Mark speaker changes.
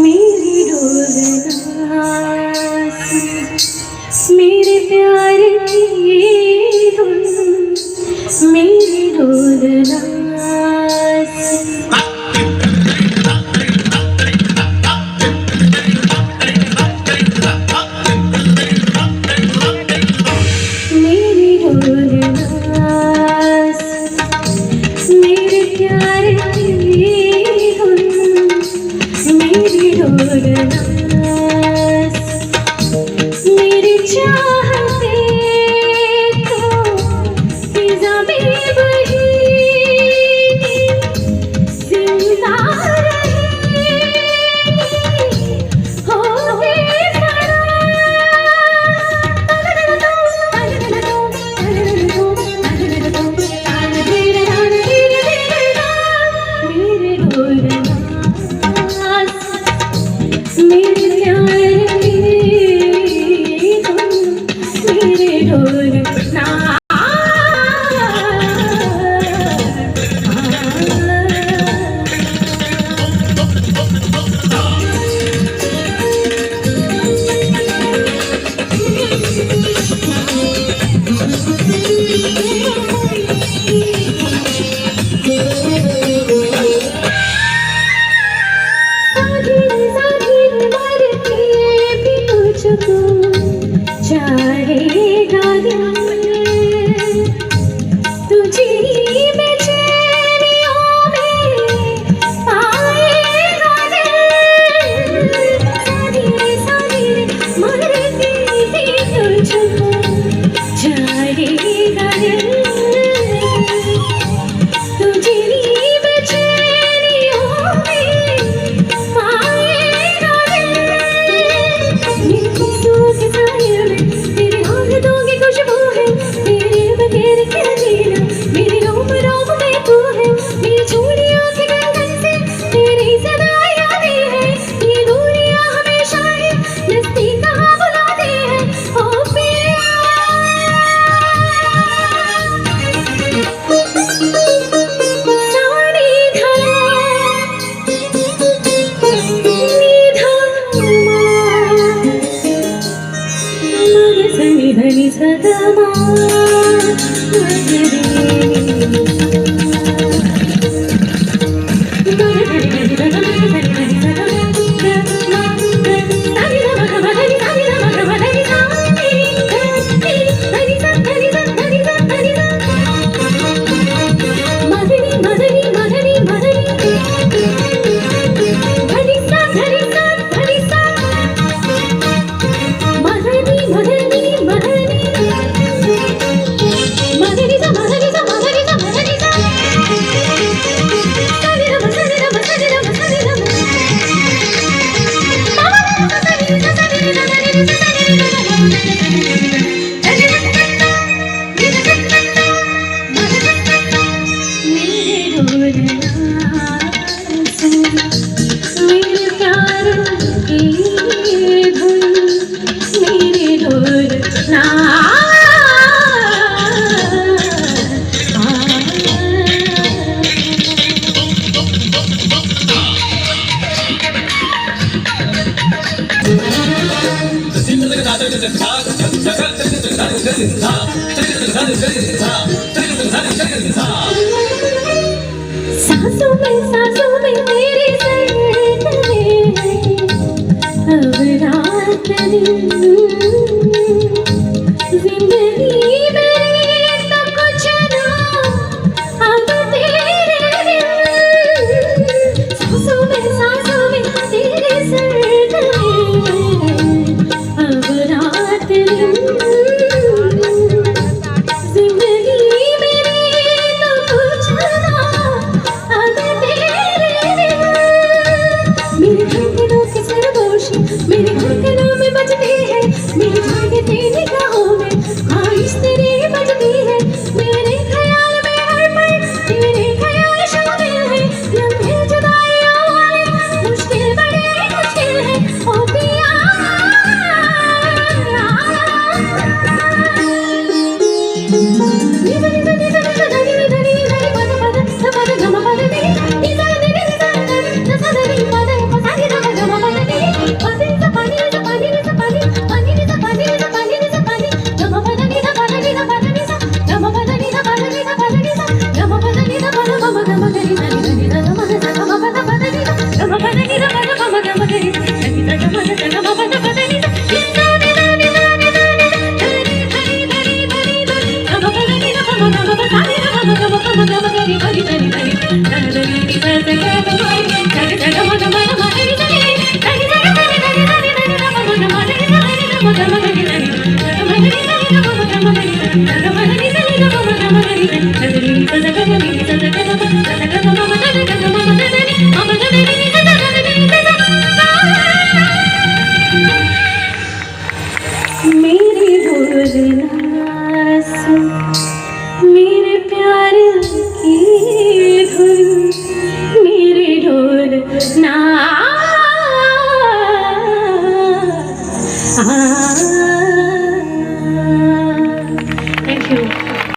Speaker 1: मेरी डोलना मेरे प्यार की धुन, मेरी डोलना मेरी डोलना मेरे प्यार की धुन, मेरी डोलना मेरी चाहते को फिजा में बही जिंदा रहे हो मेरे डोलना मेरे प्यार की धुन, मेरे डोलना चाहेगा दिल तुझी बेचैनियों में पाएगा दिल, सारी मरती थी तुझको चाहेगा दिल तुझी बेचैनियों में पाएगा दिल, मेरी खूबसूरत साहिर में तेरे आँखों की खुशबू है, तेरे बगैर क्या जीना, मेरी रोम रोम में तू है, मेरी चूड़ियों की गंधन से तेरी सदा यादें हैं, ये दूरियां हमेशा ही नज़दीक कहाँ बुलाती हैं, ओ पिया सानी धनी धनी सदमा मेरे प्यार की धुन, मेरी डोलना सांसों में तेरी सरगम है अब रात दिन, जिंदगी में तो कुछ ना अब तेरे बिन, सांसों में तेरी सरगम है अब रात दिन, जिंदगी मेरी तो कुछ ना अब तेरे बिन, मेरे धड़कनों की सरगोशी मेरे धड़कनों में बजती है, मेरी बोलना सुन, मेरे प्यार की धुन, मेरे ढोल ना